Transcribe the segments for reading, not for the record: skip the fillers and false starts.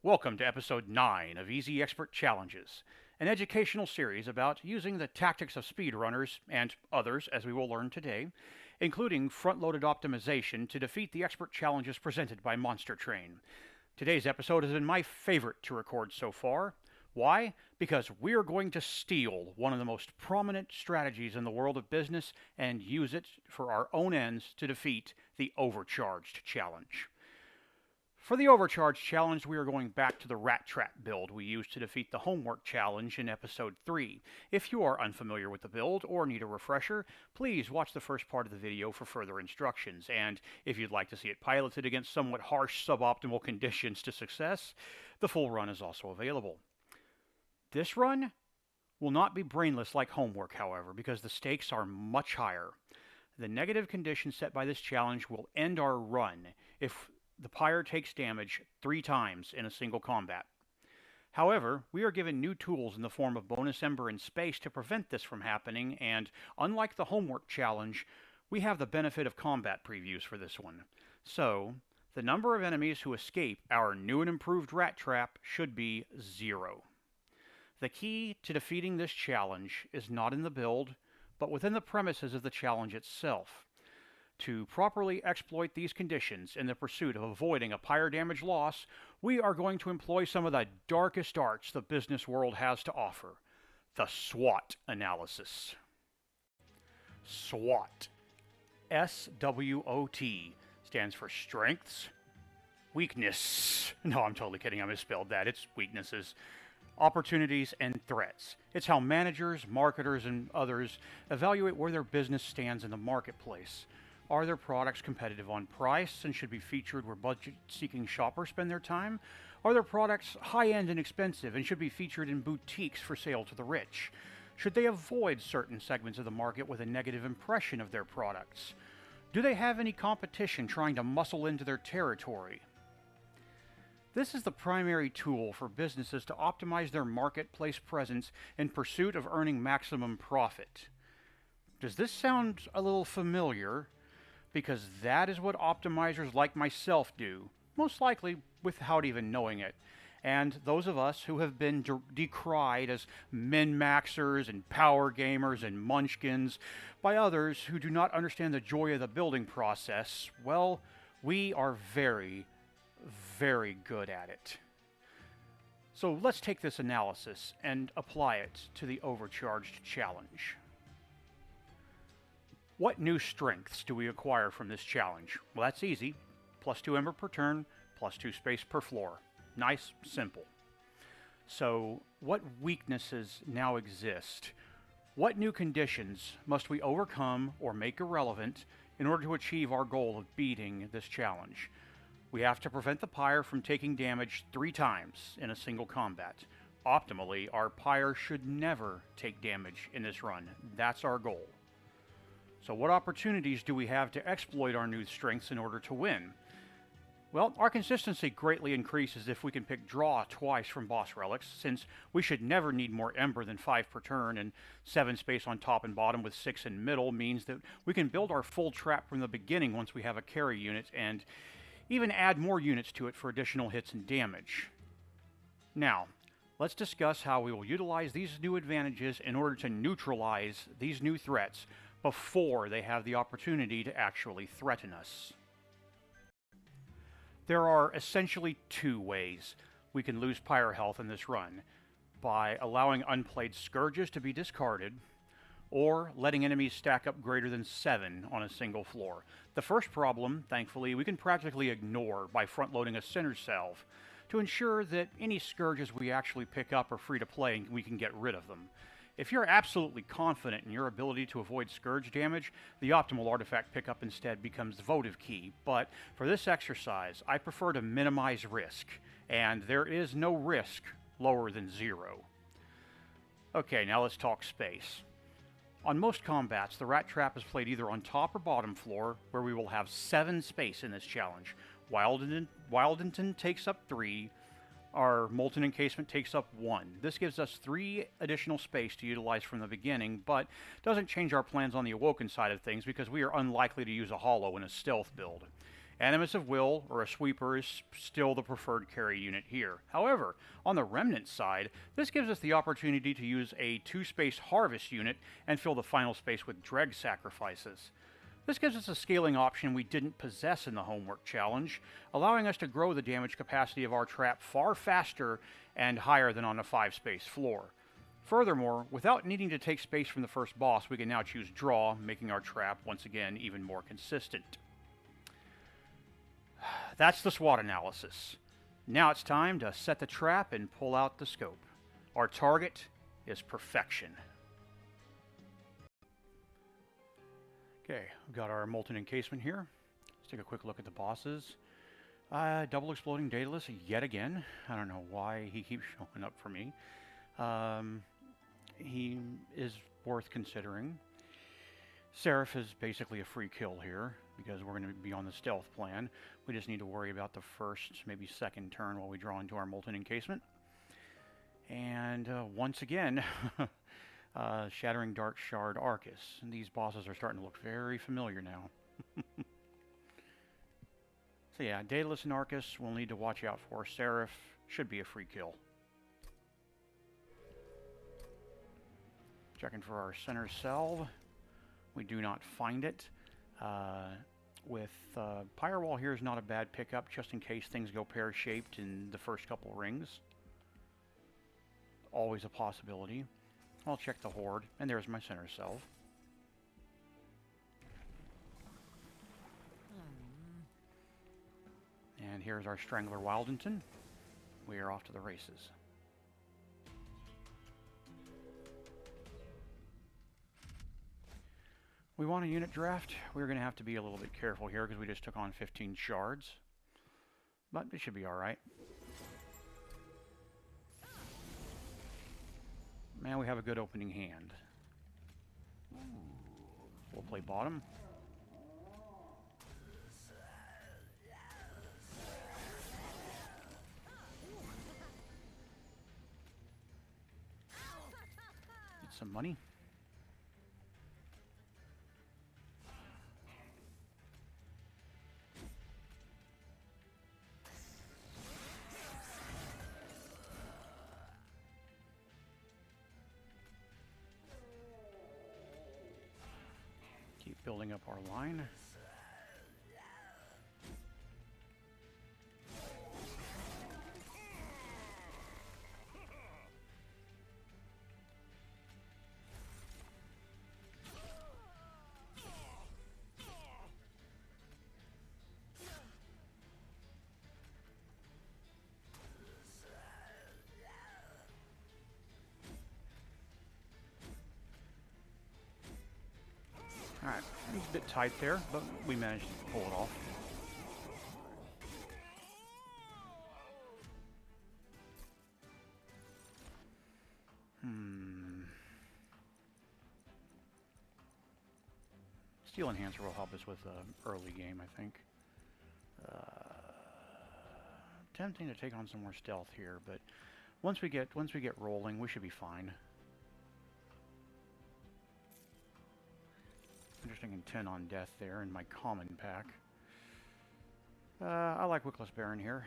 Welcome to episode 9 of Easy Expert Challenges, an educational series about using the tactics of speedrunners and others, as we will learn today, including front-loaded optimization to defeat the expert challenges presented by Monster Train. Today's episode has been my favorite to record so far. Why? Because we're going to steal one of the most prominent strategies in the world of business and use it for our own ends to defeat the Overcharged challenge. For the Overcharged challenge, we are going back to the Rat Trap build we used to defeat the Homework challenge in episode 3. If you are unfamiliar with the build or need a refresher, please watch the first part of the video for further instructions, and if you'd like to see it piloted against somewhat harsh suboptimal conditions to success, the full run is also available. This run will not be brainless like Homework, however, because the stakes are much higher. The negative condition set by this challenge will end our run if the pyre takes damage 3 times in a single combat. However, we are given new tools in the form of bonus ember and space to prevent this from happening, and unlike the Homework challenge, we have the benefit of combat previews for this one. So, the number of enemies who escape our new and improved rat trap should be 0. The key to defeating this challenge is not in the build, but within the premises of the challenge itself. To properly exploit these conditions in the pursuit of avoiding a pyre damage loss, we are going to employ some of the darkest arts the business world has to offer, the S.W.O.T analysis. S.W.O.T. S.W.O.T. stands for strengths, weakness. No, I'm totally kidding. I misspelled that. It's weaknesses, opportunities, and threats. It's how managers, marketers, and others evaluate where their business stands in the marketplace. Are their products competitive on price and should be featured where budget-seeking shoppers spend their time? Are their products high-end and expensive and should be featured in boutiques for sale to the rich? Should they avoid certain segments of the market with a negative impression of their products? Do they have any competition trying to muscle into their territory? This is the primary tool for businesses to optimize their marketplace presence in pursuit of earning maximum profit. Does this sound a little familiar? Because that is what optimizers like myself do, most likely without even knowing it. And those of us who have been decried as min-maxers and power gamers and munchkins by others who do not understand the joy of the building process, well, we are very, very good at it. So let's take this analysis and apply it to the Overcharged challenge. What new strengths do we acquire from this challenge? Well, that's easy. +2 ember per turn, +2 space per floor. Nice, simple. So, what weaknesses now exist? What new conditions must we overcome or make irrelevant in order to achieve our goal of beating this challenge? We have to prevent the pyre from taking damage 3 times in a single combat. Optimally, our pyre should never take damage in this run. That's our goal. So what opportunities do we have to exploit our new strengths in order to win? Well, our consistency greatly increases if we can pick draw twice from boss relics, since we should never need more ember than 5 per turn, and 7 space on top and bottom with 6 in middle means that we can build our full trap from the beginning once we have a carry unit, and even add more units to it for additional hits and damage. Now, let's discuss how we will utilize these new advantages in order to neutralize these new threats before they have the opportunity to actually threaten us. There are essentially 2 ways we can lose pyre health in this run: by allowing unplayed scourges to be discarded, or letting enemies stack up greater than 7 on a single floor. The first problem, thankfully, we can practically ignore by front-loading a center salve to ensure that any scourges we actually pick up are free to play and we can get rid of them. If you're absolutely confident in your ability to avoid scourge damage, the optimal artifact pickup instead becomes the votive key, but for this exercise, I prefer to minimize risk, and there is no risk lower than 0. Okay, now let's talk space. On most combats, the rat trap is played either on top or bottom floor, where we will have 7 space in this challenge. Wildington takes up 3, our Molten Encasement takes up 1. This gives us 3 additional space to utilize from the beginning, but doesn't change our plans on the Awoken side of things because we are unlikely to use a hollow in a stealth build. Animus of Will, or a sweeper, is still the preferred carry unit here. However, on the Remnant side, this gives us the opportunity to use a 2-space Harvest unit and fill the final space with Dreg sacrifices. This gives us a scaling option we didn't possess in the Homework Challenge, allowing us to grow the damage capacity of our trap far faster and higher than on a 5-space floor. Furthermore, without needing to take space from the first boss, we can now choose Draw, making our trap, once again, even more consistent. That's the SWOT analysis. Now it's time to set the trap and pull out the scope. Our target is perfection. Okay, we've got our Molten Encasement here. Let's take a quick look at the bosses. Double Exploding Daedalus yet again. I don't know why he keeps showing up for me. He is worth considering. Seraph is basically a free kill here, because we're going to be on the stealth plan. We just need to worry about the first, maybe second turn while we draw into our Molten Encasement. And once again, Shattering Dark Shard Archus. And these bosses are starting to look very familiar now. So yeah, Daedalus and Archus we'll need to watch out for. Seraph should be a free kill. Checking for our center salve. We do not find it. With Pyre Wall here is not a bad pickup, just in case things go pear-shaped in the first couple rings. Always a possibility. I'll check the Horde, and there's my center salve. And here's our Strangler Wildington. We are off to the races. We want a unit draft. We're going to have to be a little bit careful here because we just took on 15 shards. But it should be alright. Man, we have a good opening hand. We'll play bottom. Get some money. Keep building up our line. Alright, it's a bit tight there, but we managed to pull it off. Steel Enhancer will help us with the early game, I think. Tempting to take on some more stealth here, but once we get rolling, we should be fine. Interesting intent on death there in my common pack. I like Wickless Baron here.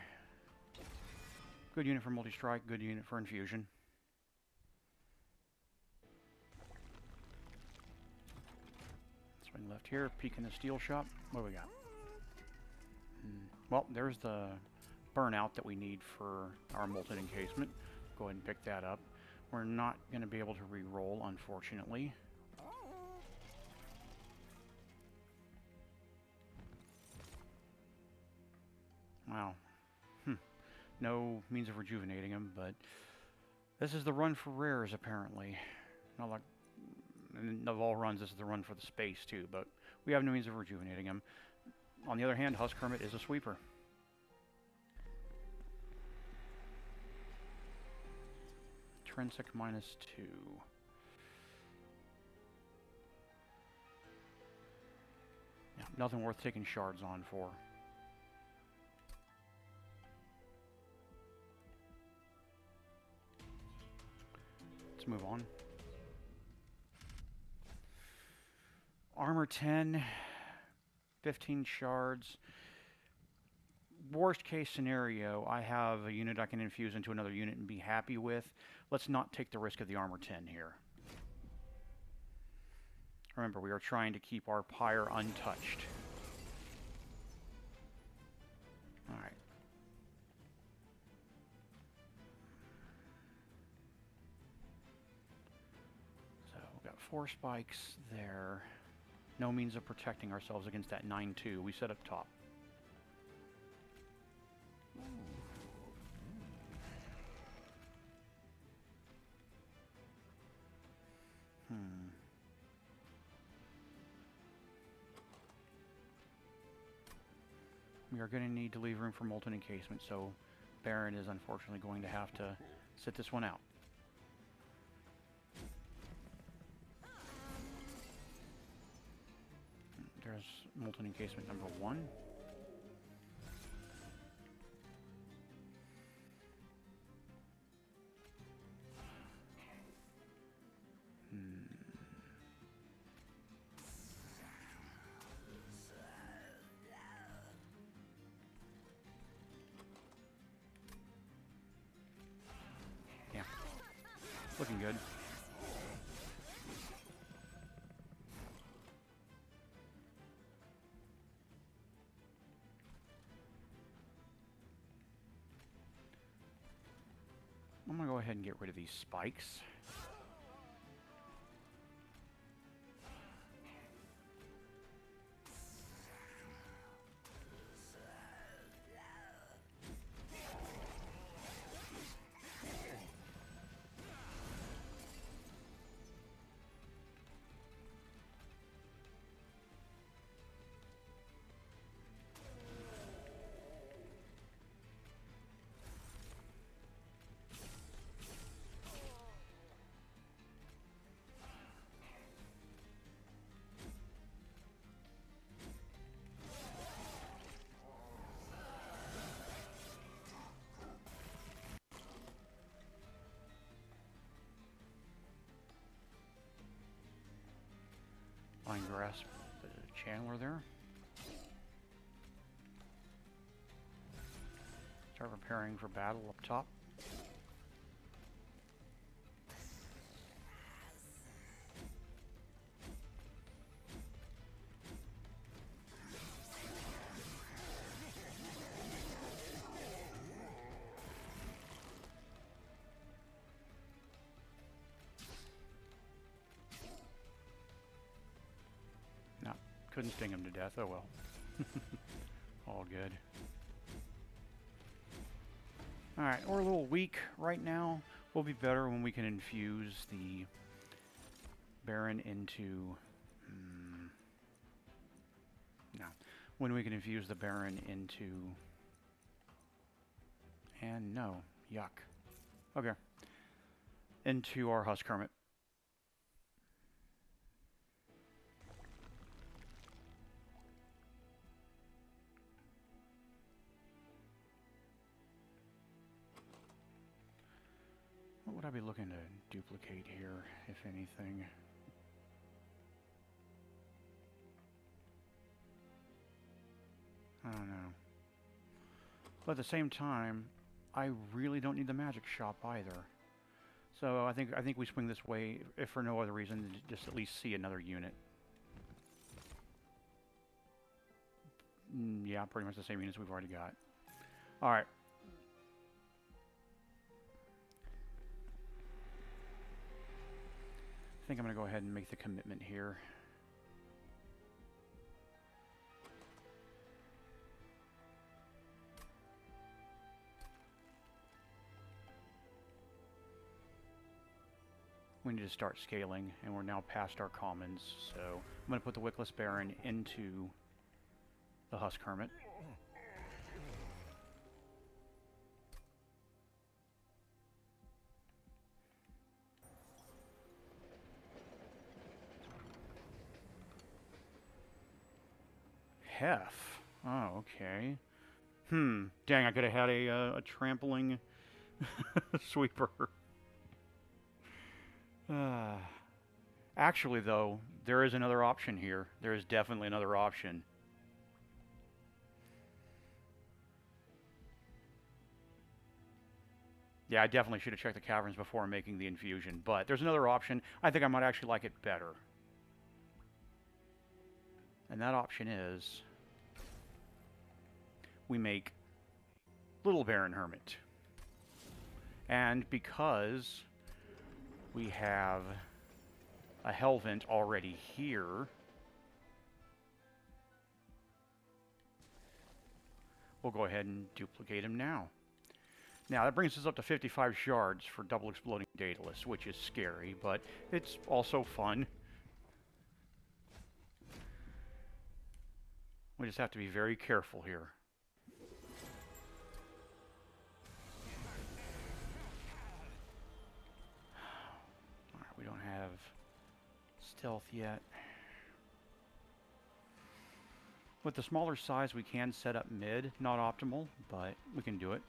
Good unit for multi-strike, good unit for infusion. Swing left here, peek in the steel shop. What do we got? Well, there's the burnout that we need for our Molten Encasement. Go ahead and pick that up. We're not going to be able to re-roll, unfortunately. Wow. No means of rejuvenating him, but this is the run for rares, apparently. Not like, of all runs, this is the run for the space, too, but we have no means of rejuvenating him. On the other hand, Husk Hermit is a sweeper. Intrinsic -2. Yeah, nothing worth taking shards on for. Let's move on. Armor 10, 15 shards. worst case scenario, I have a unit I can infuse into another unit and be happy with. Let's not take the risk of the armor 10 here. Remember, we are trying to keep our pyre untouched. Alright. So, we've got 4 spikes there. No means of protecting ourselves against that 9-2 we set up top. We are going to need to leave room for molten encasement, so Baron is unfortunately going to have to sit this one out. There's molten encasement number 1. Yeah, looking good. I'm going to go ahead and get rid of these spikes. Fine grasp the channeler there. Start preparing for battle up top. Couldn't sting him to death, oh well. All good. Alright, we're a little weak right now. We'll be better when we can infuse the Baron into... no. When we can infuse the Baron into... and no. Yuck. Okay. Into our Husk Hermit. What would I be looking to duplicate here, if anything? I don't know. But at the same time, I really don't need the magic shop either. So I think we swing this way, if for no other reason, to just at least see another unit. Yeah, pretty much the same units we've already got. Alright. I think I'm going to go ahead and make the commitment here. We need to start scaling, and we're now past our commons, so I'm going to put the Wickless Baron into the Husk Hermit. Hef. Oh, okay. Dang, I could have had a trampling sweeper. Actually, though, there is another option here. There is definitely another option. Yeah, I definitely should have checked the caverns before making the infusion, but there's another option. I think I might actually like it better. And that option is we make Little Baron Hermit. And because we have a Hellvent already here, we'll go ahead and duplicate him now. Now, that brings us up to 55 shards for double exploding Daedalus, which is scary, but it's also fun. We just have to be very careful here. Alright, we don't have stealth yet. With the smaller size, we can set up mid. Not optimal, but we can do it.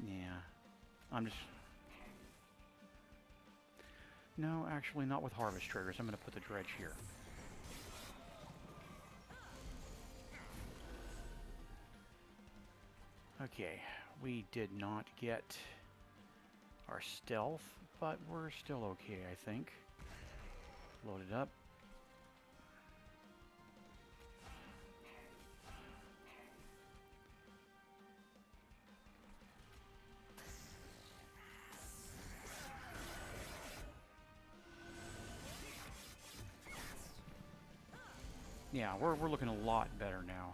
Yeah. I'm just... No, actually not with harvest triggers. I'm going to put the dredge here. Okay, we did not get our stealth, but we're still okay, I think. Load it up. Yeah, we're looking a lot better now.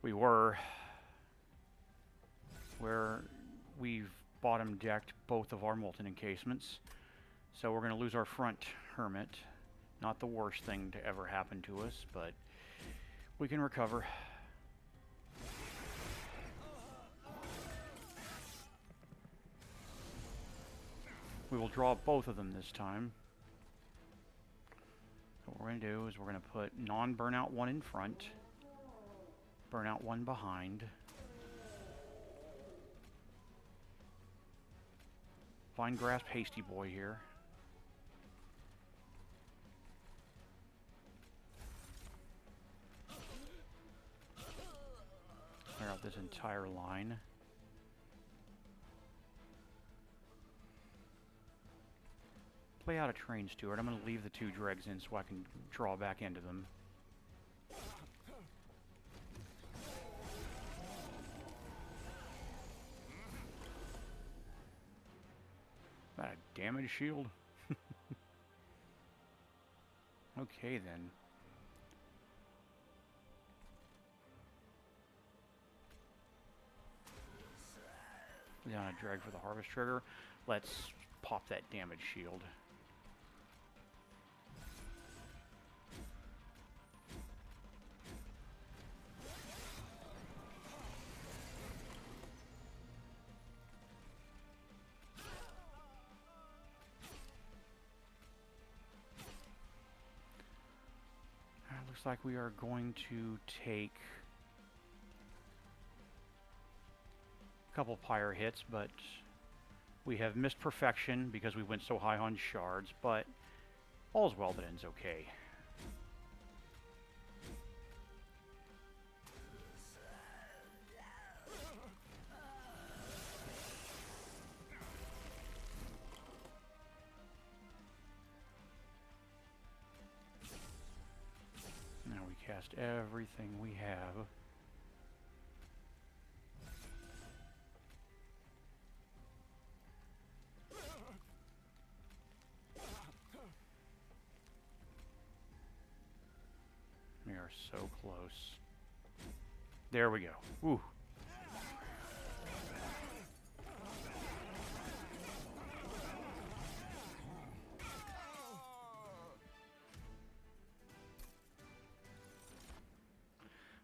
We were where we've bottom decked both of our molten encasements, so we're going to lose our front hermit. Not the worst thing to ever happen to us, but we can recover. We will draw both of them this time. What we're going to do is we're going to put non-burnout one in front, burnout one behind. Vine Grasp Hasty Boy here. Clear out this entire line. Play out a train steward. I'm going to leave the two dregs in so I can draw back into them. That a damage shield? Okay then. Down a drag for the harvest trigger. Let's pop that damage shield. Looks like we are going to take a couple pyre hits, but we have missed perfection because we went so high on shards, but all's well that ends okay. Now we cast everything we have. We are so close. There we go. Woo.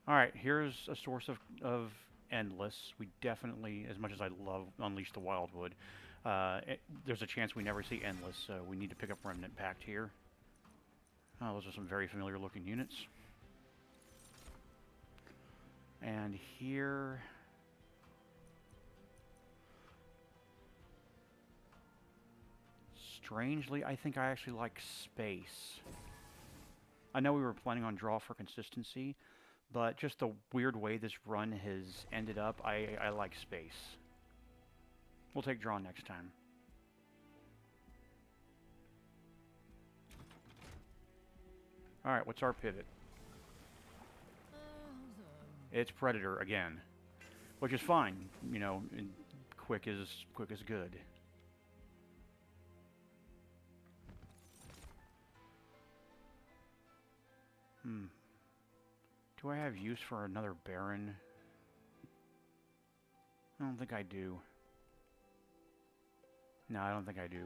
Alright, here's a source of Endless. We definitely, as much as I love Unleash the Wildwood, there's a chance we never see Endless, so we need to pick up Remnant Pact here. Oh, those are some very familiar looking units. And here... Strangely, I think I actually like space. I know we were planning on draw for consistency, but just the weird way this run has ended up, I like space. We'll take draw next time. Alright, what's our pivot? It's Predator again. Which is fine, you know, quick is good. Do I have use for another Baron? I don't think I do. No, I don't think I do.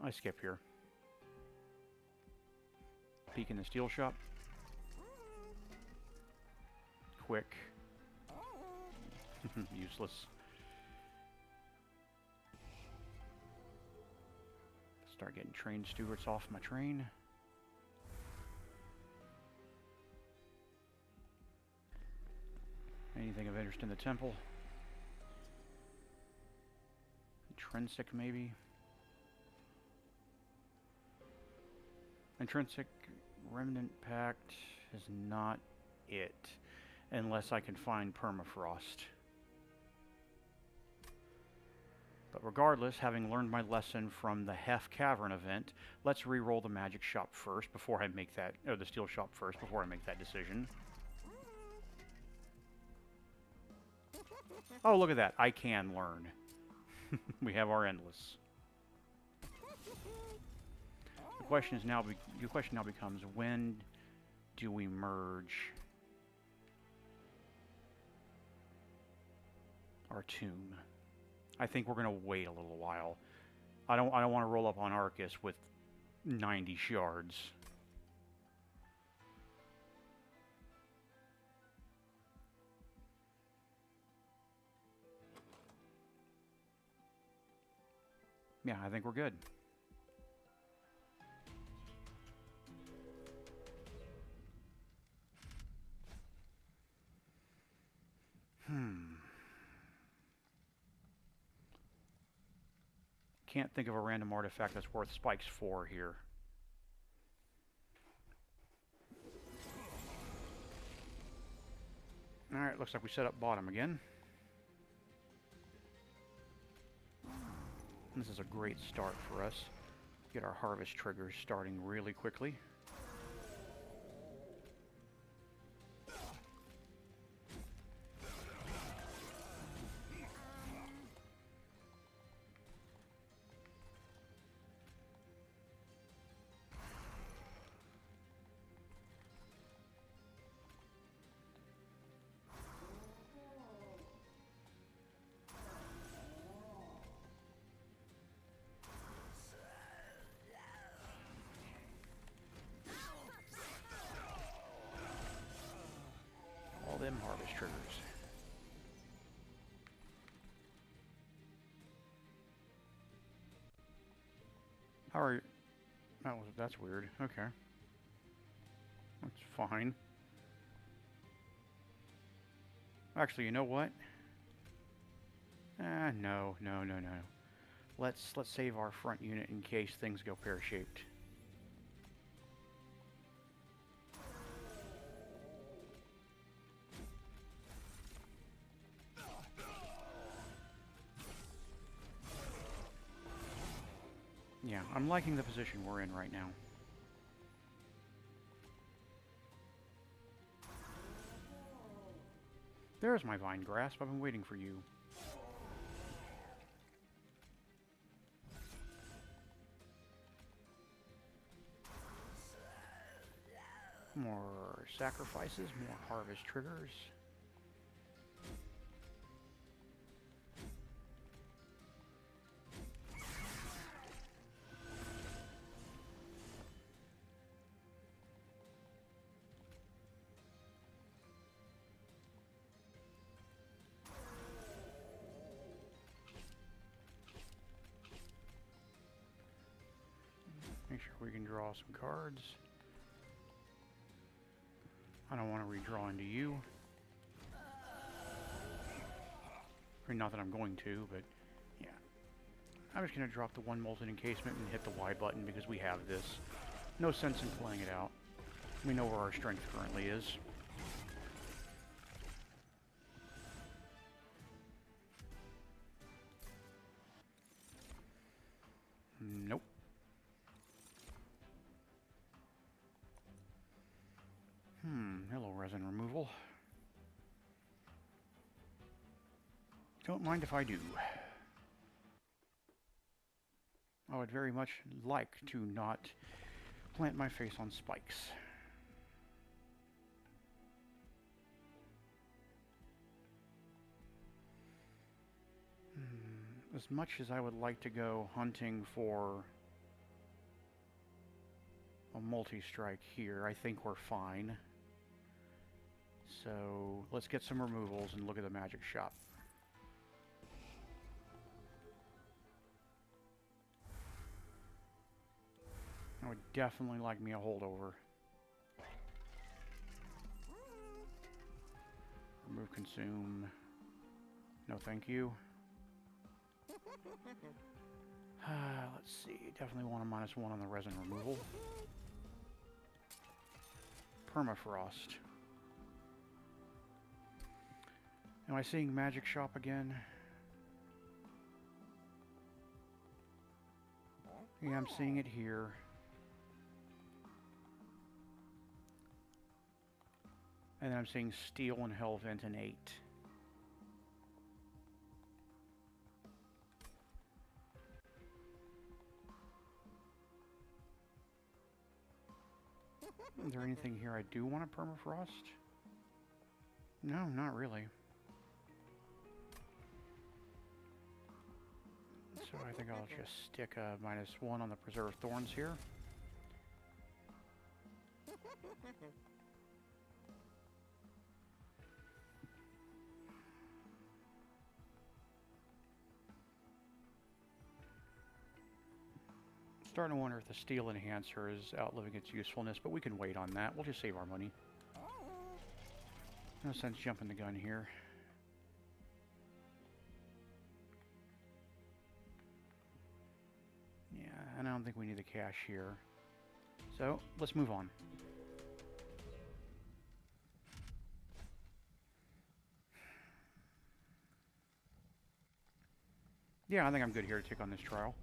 I skip here. Peek in the steel shop. Quick. Useless. Start getting train stewards off my train. Anything of interest in the temple? Intrinsic, maybe? Intrinsic Remnant Pact is not it, unless I can find Permafrost. But regardless, having learned my lesson from the Hef Cavern event, let's re-roll the magic shop first before I make that, or the steel shop first before I make that decision. Oh, look at that. I can learn. We have our endless. The question now becomes, when do we merge our tomb? I think we're gonna wait a little while. I don't want to roll up on Archus with 90 shards. Yeah, I think we're good. Can't think of a random artifact that's worth spikes 4 here. Alright, looks like we set up bottom again. This is a great start for us. Get our harvest triggers starting really quickly. Them harvest triggers. How are you? That's weird. Okay. That's fine. Actually, you know what? No. Let's save our front unit in case things go pear-shaped. Yeah, I'm liking the position we're in right now. There's my vine grasp. I've been waiting for you. More sacrifices, more harvest triggers. Make sure we can draw some cards. I don't want to redraw into you. mean, not that I'm going to, but yeah. I'm just going to drop the one molten encasement and hit the Y button because we have this. No sense in playing it out. We know where our strength currently is. Nope. Hello, resin removal. Don't mind if I do. I would very much like to not plant my face on spikes. As much as I would like to go hunting for a multi-strike here, I think we're fine. So let's get some removals and look at the magic shop. I would definitely like me a holdover. Remove, consume. No thank you. Let's see. Definitely want a -1 on the resin removal. Permafrost. Am I seeing magic shop again? Yeah, I'm seeing it here. And then I'm seeing steel and hellvent in 8. Is there anything here I do want a permafrost? No, not really. So I think I'll just stick a -1 on the preserved thorns here. Starting to wonder if the steel enhancer is outliving its usefulness, but we can wait on that. We'll just save our money. No sense jumping the gun here. Yeah, and I don't think we need the cash here. So, let's move on. Yeah, I think I'm good here to take on this trial.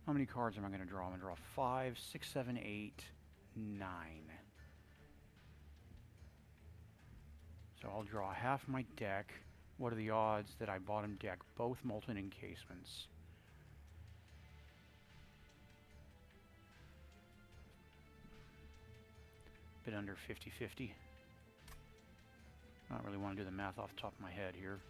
How many cards am I going to draw? I'm going to draw 5, 6, 7, 8, 9. So I'll draw half my deck. What are the odds that I bottom deck both molten encasements? Bit under 50-50. I don't really want to do the math off the top of my head here.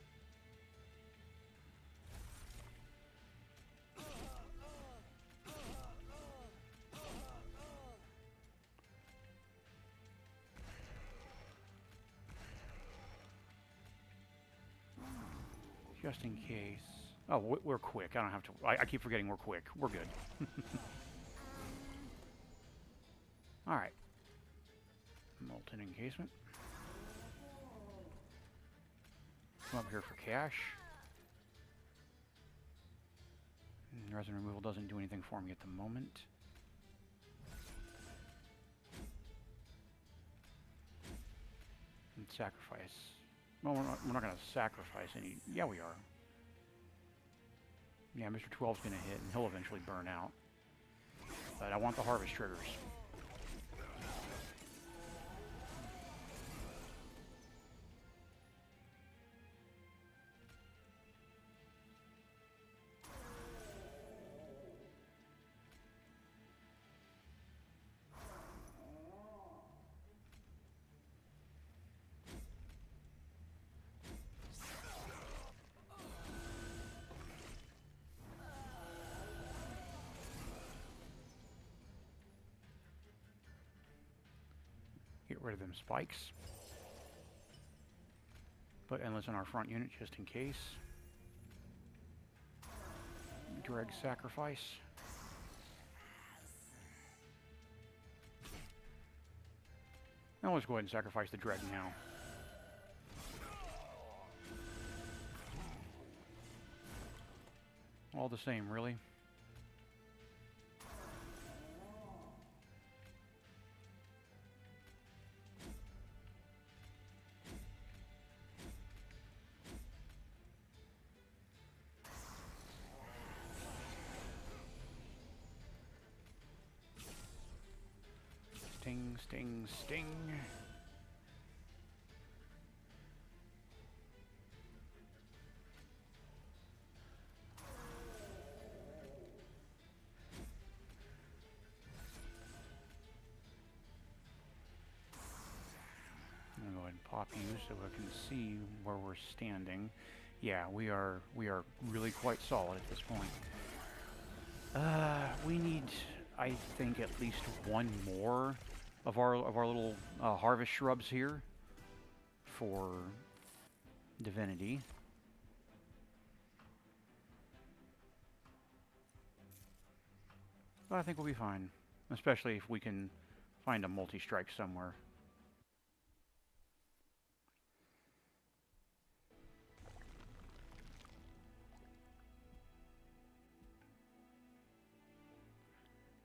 Just in case. Oh, we're quick. I don't have to. I keep forgetting we're quick. We're good. Alright. Molten encasement. Come up here for cash. Resin removal doesn't do anything for me at the moment. And sacrifice. Well, we're not going to sacrifice any. Yeah, we are. Yeah, Mr. 12's going to hit, and he'll eventually burn out. But I want the harvest triggers. Get rid of them spikes. Put endless in our front unit just in case. Dreg sacrifice. Now let's go ahead and sacrifice the Dreg now. All the same, really. Sting, sting, sting. I'm gonna go ahead and pop you so I can see where we're standing. Yeah, we are really quite solid at this point. We need, I think, at least one more of our little harvest shrubs here for Divinity. But I think we'll be fine, especially if we can find a multi-strike somewhere.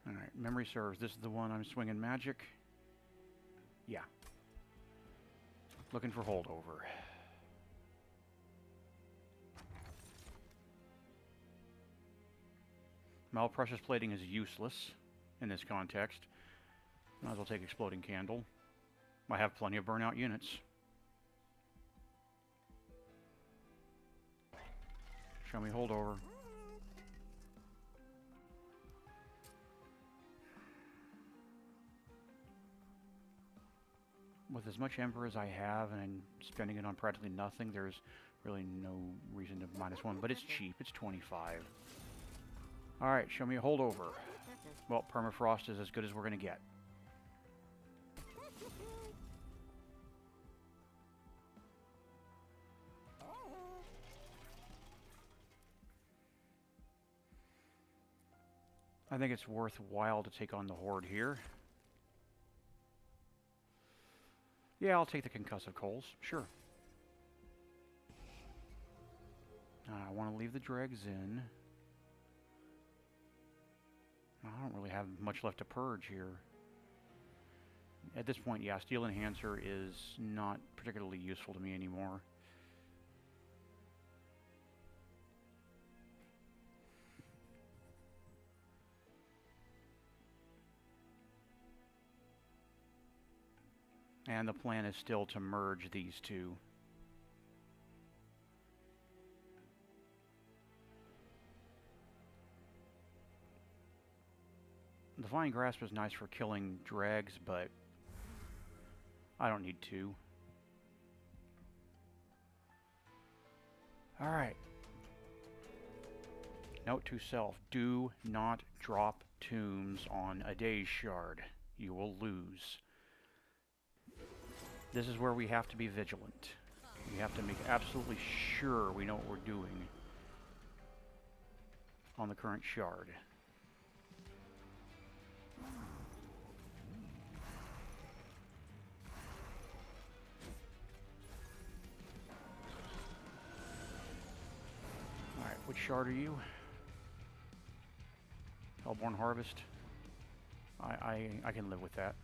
Alright, memory serves. This is the one I'm swinging magic. Yeah. Looking for holdover. Precious plating is useless in this context. Might as well take exploding candle. I have plenty of burnout units. Show me holdover. With as much ember as I have and I'm spending it on practically nothing, there's really no reason to -1, but it's cheap. It's 25. Alright, show me a holdover. Well, permafrost is as good as we're going to get. I think it's worthwhile to take on the Horde here. Yeah, I'll take the concussive coals, sure. I want to leave the dregs in. I don't really have much left to purge here. At this point, yeah, Steel Enhancer is not particularly useful to me anymore. And the plan is still to merge these two. The Flying Grasp is nice for killing dregs, but I don't need to. Alright. Note to self, do not drop tombs on a Daze Shard. You will lose. This is where we have to be vigilant. We have to make absolutely sure we know what we're doing on the current shard. Alright, which shard are you? Hellborn Harvest. I can live with that.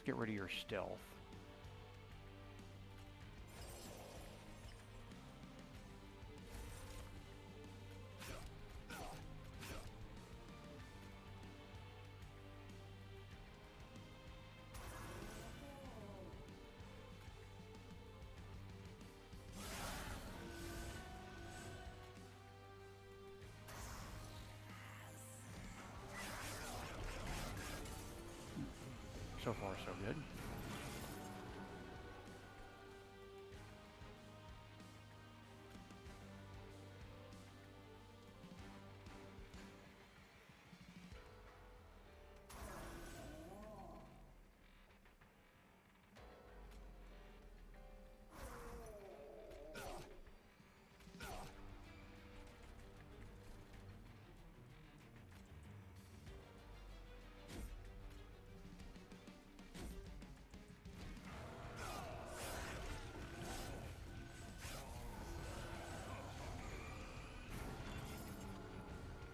Get rid of your stealth. So far, so good.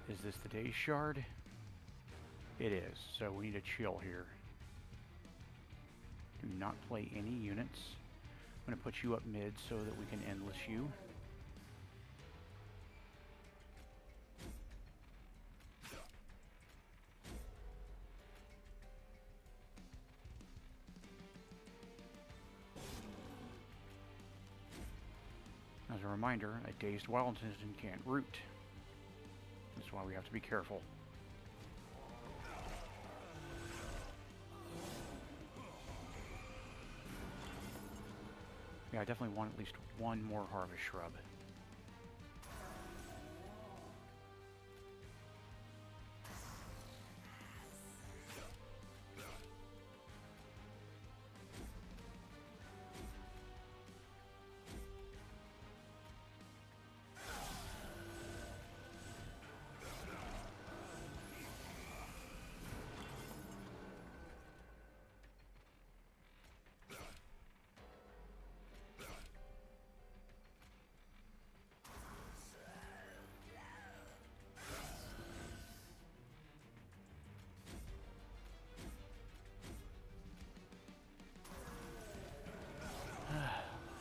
Is this the Days Shard? It is, so we need to chill here. Do not play any units. I'm going to put you up mid so that we can endless you. As a reminder, a Dazed Wild Citizen can't root. That's why we have to be careful. Yeah, I definitely want at least one more Harvest Shrub.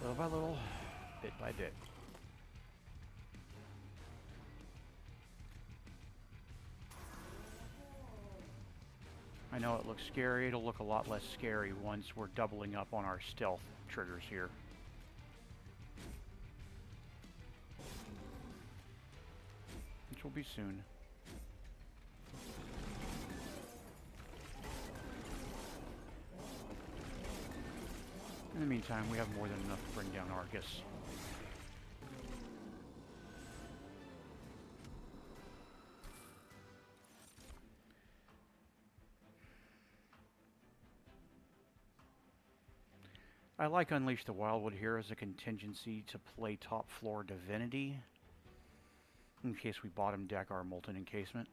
Little by little, bit by bit. I know it looks scary. It'll look a lot less scary once we're doubling up on our stealth triggers here. Which will be soon. In the meantime, we have more than enough to bring down Archus. I like Unleash the Wildwood here as a contingency to play top floor Divinity in case we bottom deck our Molten Encasement.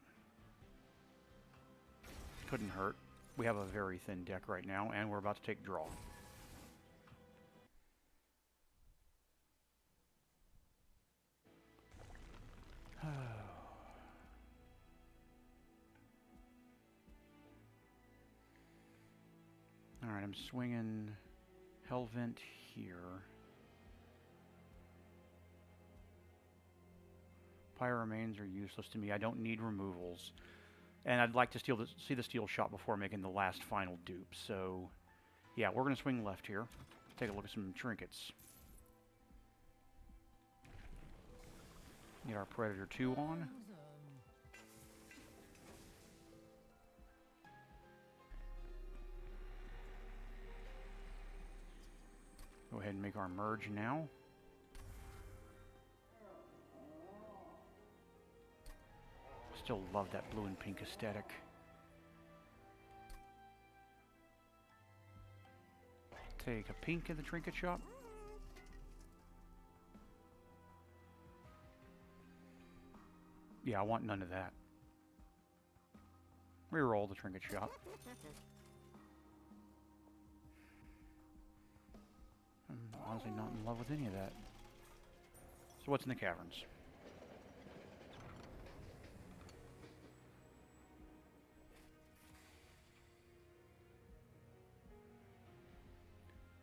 Couldn't hurt. We have a very thin deck right now, and we're about to take draw. Alright, I'm swinging Hellvent here. Pyre remains are useless to me. I don't need removals. And I'd like to see the steel shot before making the last final dupe. So, yeah, we're going to swing left here. Take a look at some trinkets. Get our Predator 2 on. Go ahead and make our merge now. Still love that blue and pink aesthetic. Take a pink in the trinket shop. Yeah, I want none of that. Reroll the trinket shop. I'm honestly not in love with any of that. So what's in the caverns?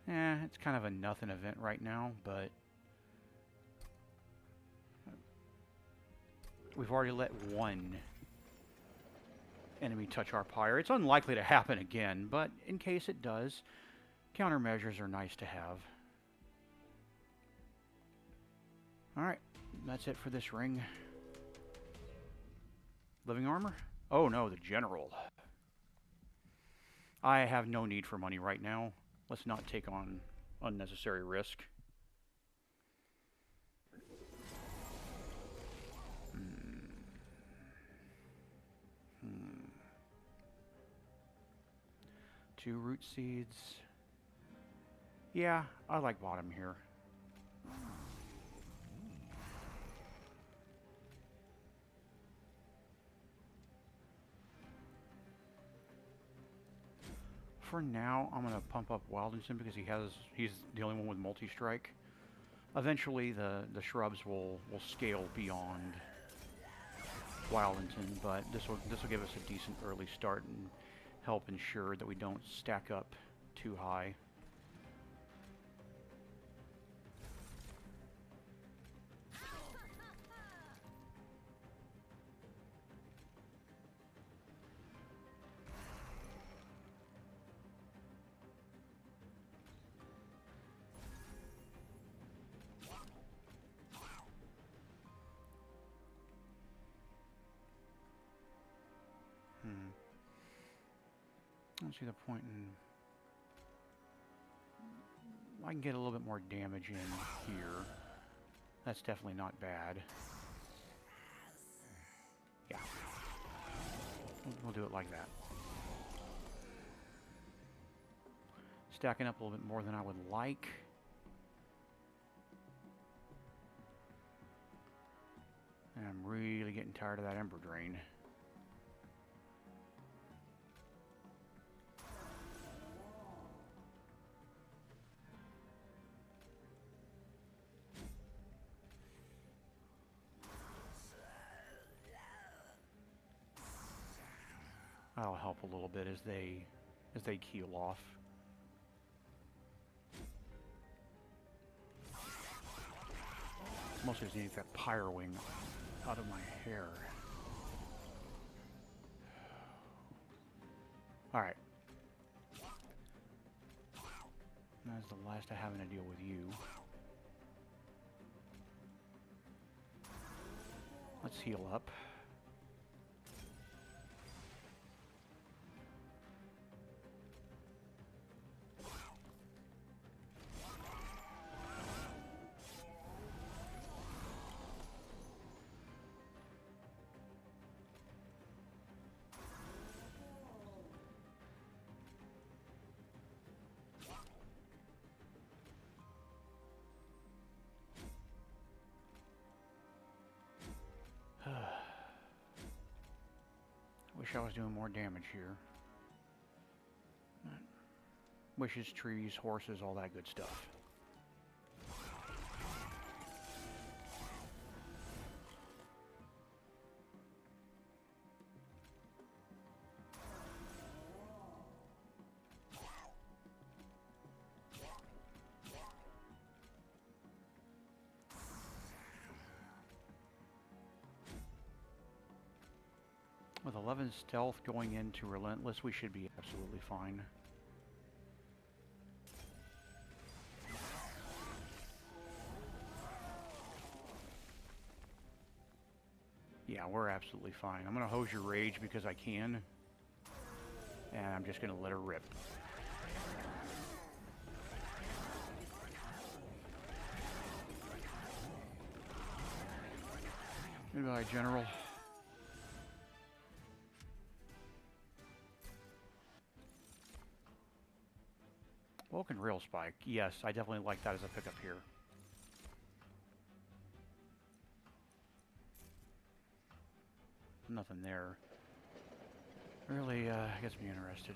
It's kind of a nothing event right now, but we've already let one enemy touch our pyre. It's unlikely to happen again, but in case it does, countermeasures are nice to have. Alright, that's it for this ring. Living armor? Oh no, the general. I have no need for money right now. Let's not take on unnecessary risk. Two root seeds. Yeah, I like bottom here. For now, I'm gonna pump up Wildington because he's the only one with multi-strike. Eventually, the shrubs will scale beyond Wildington, but this will give us a decent early start and help ensure that we don't stack up too high. I don't see the point in... I can get a little bit more damage in here. That's definitely not bad. Yeah. We'll do it like that. Stacking up a little bit more than I would like. And I'm really getting tired of that ember drain. That'll help a little bit as they keel off. Mostly just need that pyre wing out of my hair. Alright. That's the last of having to deal with you. Let's heal up. Wish I was doing more damage here. Wishes, trees, horses, all that good stuff. With 11 stealth going into Relentless, we should be absolutely fine. Yeah, we're absolutely fine. I'm going to hose your rage because I can. And I'm just going to let her rip. Goodbye, General. Woken Rail Spike. Yes, I definitely like that as a pickup here. Nothing there. Really gets me interested.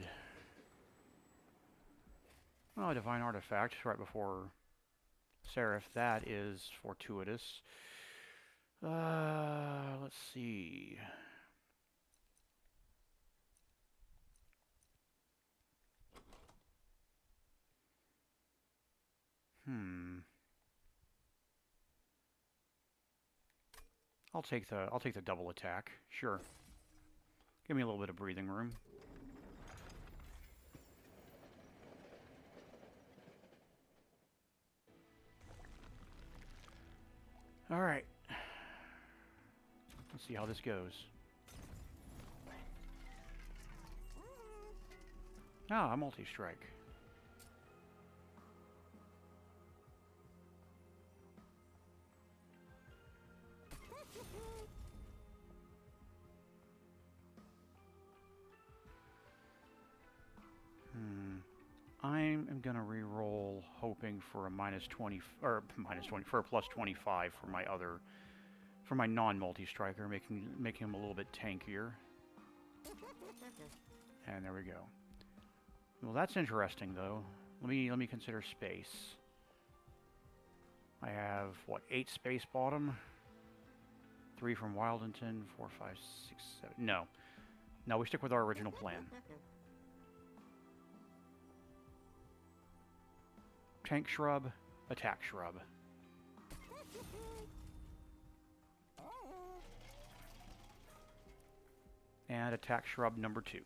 Oh, Divine Artifact right before Seraph. That is fortuitous. Let's see. I'll take the double attack. Sure. Give me a little bit of breathing room. All right. Let's see how this goes. Ah, multi-strike. I'm gonna re-roll, hoping for a -20 or -20 for a +25 for my other, for my non-multi-striker, making him a little bit tankier. And there we go. Well, that's interesting though. Let me consider space. I have what, 8 space bottom, 3 from Wildington, 4, 5, 6, 7. No, we stick with our original plan. Tank shrub, attack shrub. And attack shrub number 2.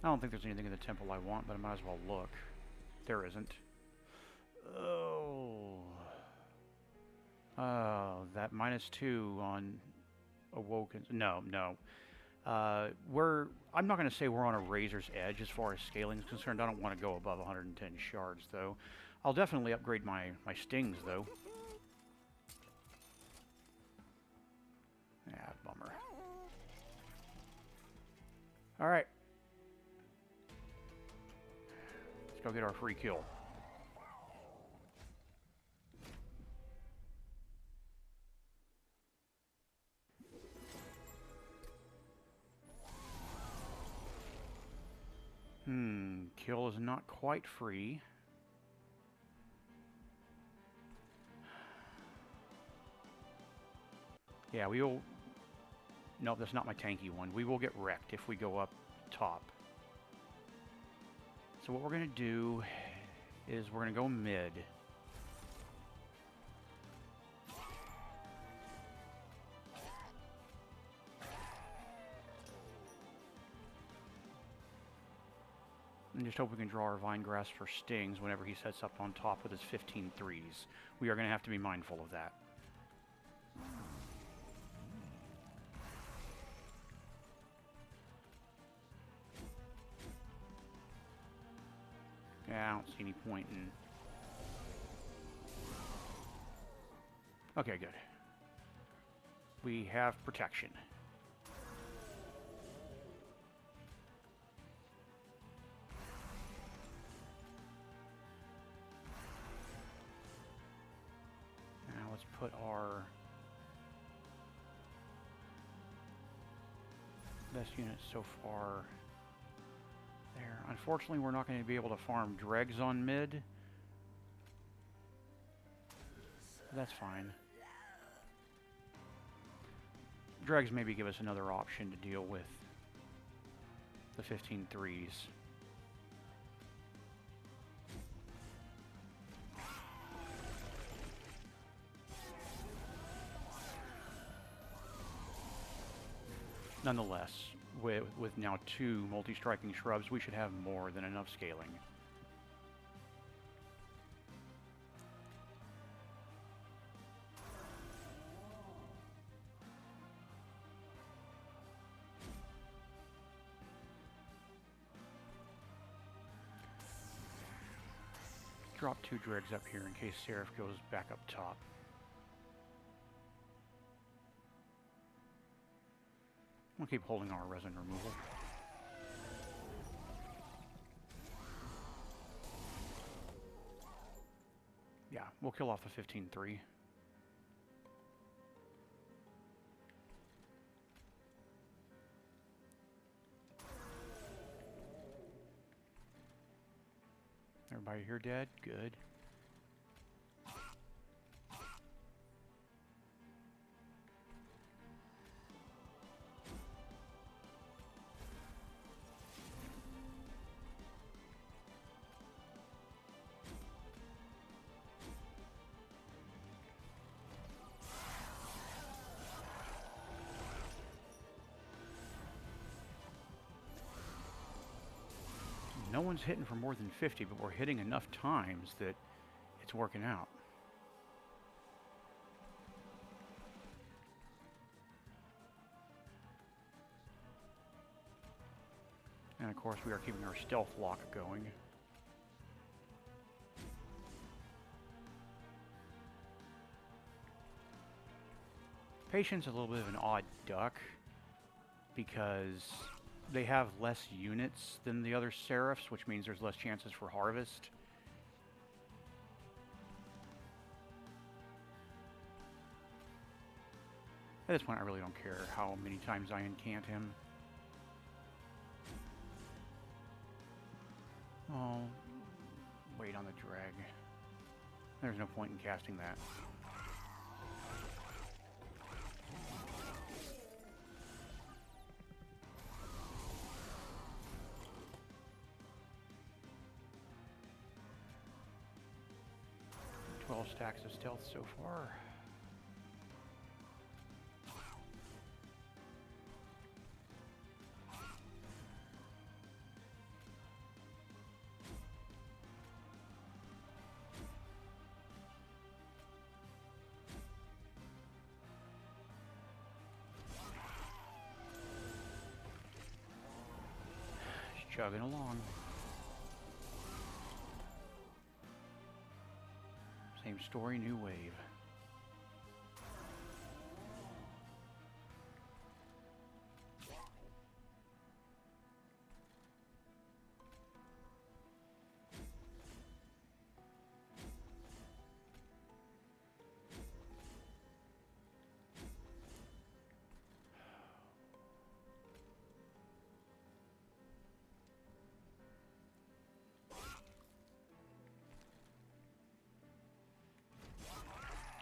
I don't think there's anything in the temple I want, but I might as well look. There isn't. Oh, that -2 on Awoken. No. I'm not going to say we're on a razor's edge as far as scaling is concerned. I don't want to go above 110 shards, though. I'll definitely upgrade my stings, though. Yeah, bummer. Alright. Let's go get our free kill. Kill is not quite free. Yeah, we will... No, that's not my tanky one. We will get wrecked if we go up top. So what we're going to do is we're going to go mid. And just hope we can draw our vine grass for stings whenever he sets up on top with his 15 threes. We are going to have to be mindful of that. Yeah, I don't see any point in... Okay, good. We have protection. Now let's put our best unit so far there. Unfortunately, we're not going to be able to farm dregs on mid. That's fine. Dregs maybe give us another option to deal with the 15 threes. Nonetheless, with now 2 multi-striking shrubs, we should have more than enough scaling. Drop 2 dregs up here in case Seraph goes back up top. We'll keep holding our resin removal. Yeah, we'll kill off the 15-3. Everybody here dead? Good. No one's hitting for more than 50, but we're hitting enough times that it's working out. And of course we are keeping our stealth lock going. Patient's a little bit of an odd duck because they have less units than the other Seraphs, which means there's less chances for harvest. At this point I really don't care how many times I incant him. Oh, wait on the drag. There's no point in casting that. Stacks of stealth so far. Just chugging along. Same story, new wave.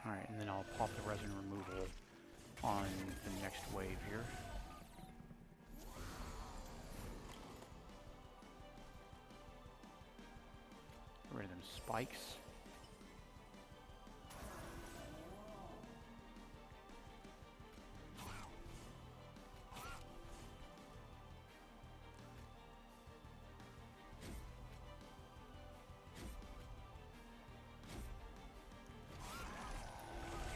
Alright, and then I'll pop the resin removal on the next wave here. Get rid of them spikes.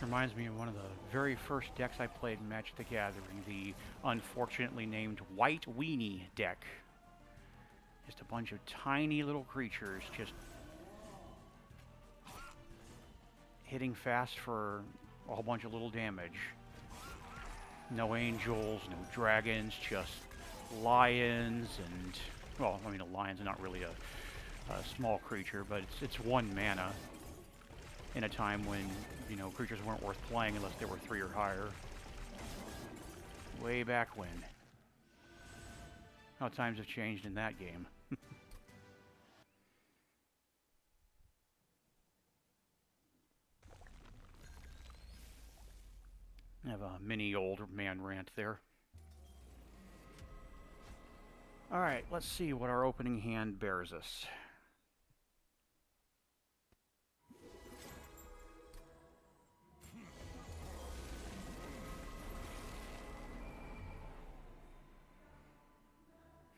Reminds me of one of the very first decks I played in Magic the Gathering, the unfortunately named White Weenie deck. Just a bunch of tiny little creatures just hitting fast for a whole bunch of little damage. No angels, no dragons, just lions and, well, I mean a lion's not really a small creature, but it's 1 mana. In a time when, you know, creatures weren't worth playing unless they were 3 or higher. Way back when. How times have changed in that game. I have a mini old man rant there. Alright, let's see what our opening hand bears us.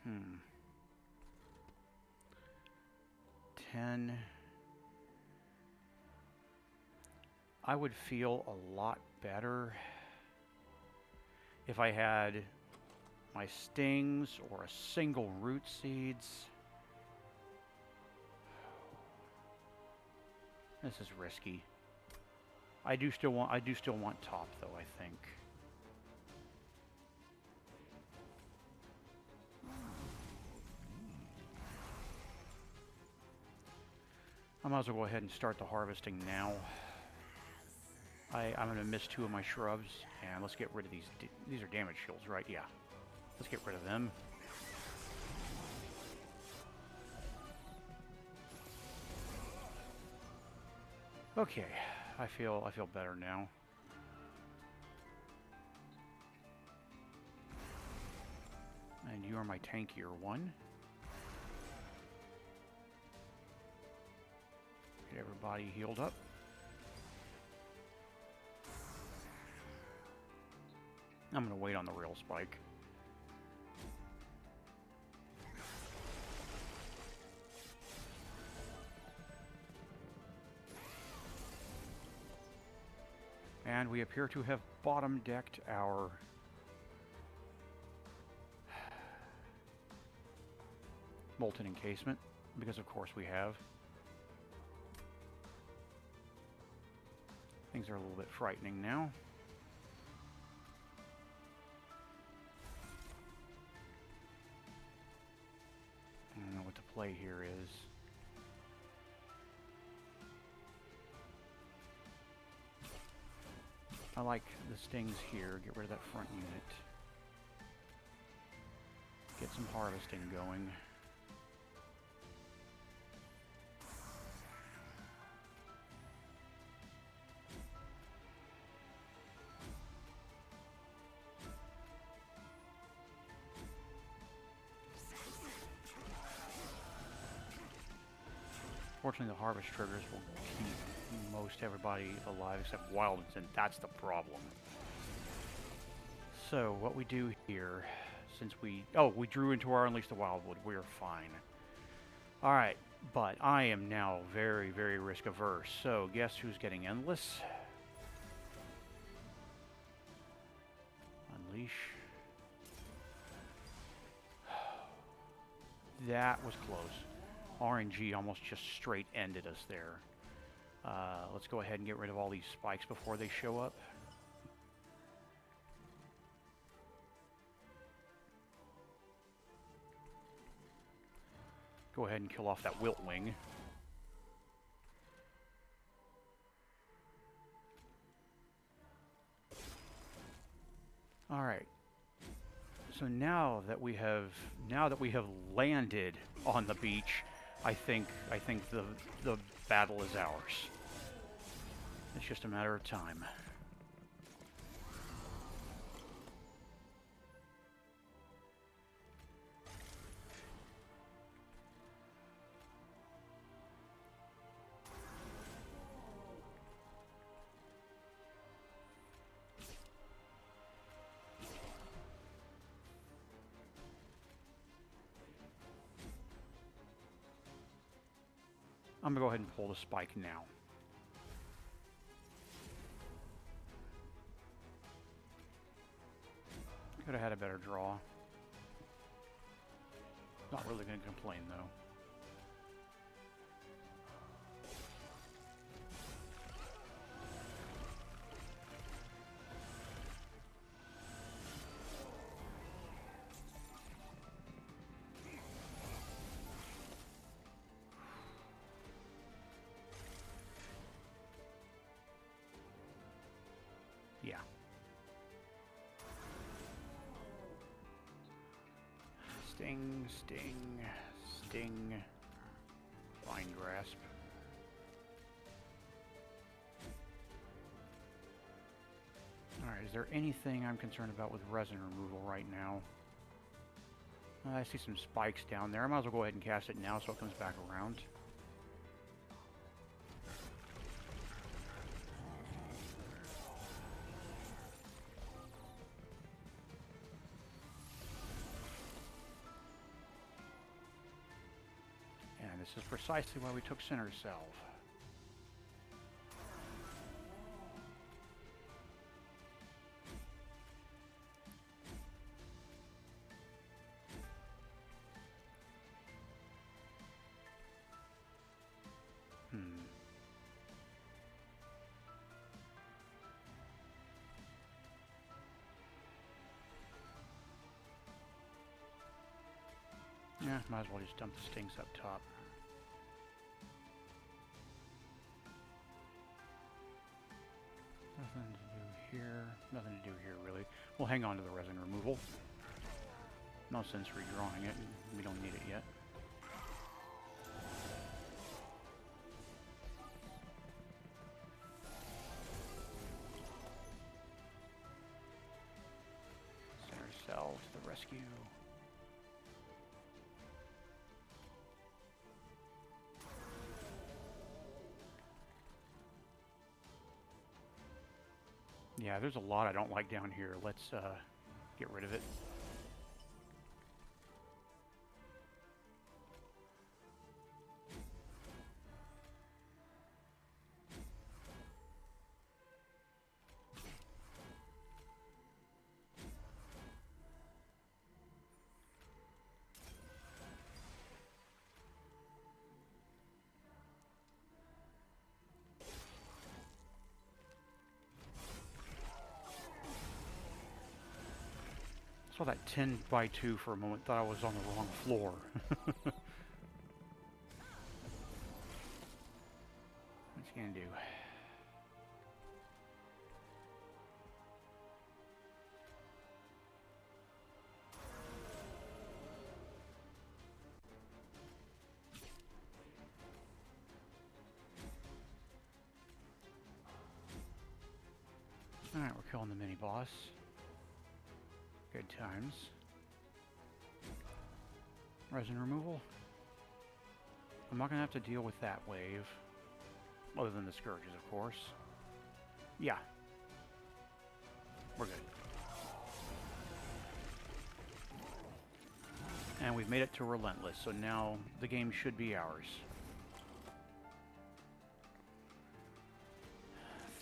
Hmm. 10. I would feel a lot better if I had my stings or a single root seeds. This is risky. I do still want top though, I think. I might as well go ahead and start the harvesting now. I'm going to miss 2 of my shrubs, and let's get rid of these. These are damage shields, right? Yeah. Let's get rid of them. Okay, I feel better now. And you are my tankier one. Get everybody healed up. I'm going to wait on the real spike. And we appear to have bottom decked our molten encasement, because of course we have. Things are a little bit frightening now. I don't know what the play here is. I like the stings here. Get rid of that front unit. Get some harvesting going. Fortunately, the harvest triggers will keep most everybody alive except wildlings, and that's the problem. So, what we do here, since we drew into our Unleash the Wildwood, we're fine. Alright, but I am now very, very risk averse, so guess who's getting Endless? Unleash. That was close. RNG almost just straight ended us there. Let's go ahead and get rid of all these spikes before they show up. Go ahead and kill off that Wilt Wing. All right. So now that we have landed on the beach, I think the battle is ours. It's just a matter of time. I'm going to go ahead and pull the spike now. Could have had a better draw. Not really going to complain, though. Yeah. Sting, sting, sting. Fine grasp. Alright, is there anything I'm concerned about with resin removal right now? I see some spikes down there. I might as well go ahead and cast it now so it comes back around. This is precisely why we took Sinner's Salve. Yeah, might as well just dump the stings up top. Nothing to do here. Nothing to do here, really. We'll hang on to the resin removal. No sense redrawing it. We don't need it yet. Sinner's Salve to the rescue. Yeah, there's a lot I don't like down here. Let's get rid of it. Saw that 10 by 2 for a moment, thought I was on the wrong floor. What's he gonna do? Alright, we're killing the mini-boss. Good times. Resin removal. I'm not going to have to deal with that wave. Other than the scourges, of course. Yeah. We're good. And we've made it to Relentless, so now the game should be ours.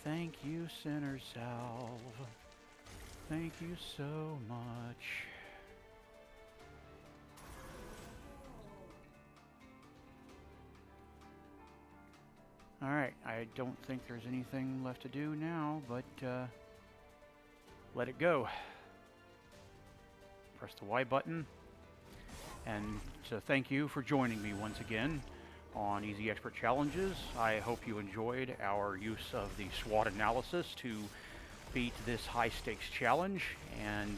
Thank you, Sinner Salve. Thank you so much. Alright, I don't think there's anything left to do now, but let it go. Press the Y button. And so thank you for joining me once again on Easy Expert Challenges. I hope you enjoyed our use of the S.W.O.T analysis to beat this high-stakes challenge, and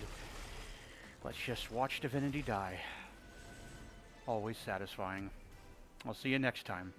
let's just watch Divinity die. Always satisfying. I'll see you next time.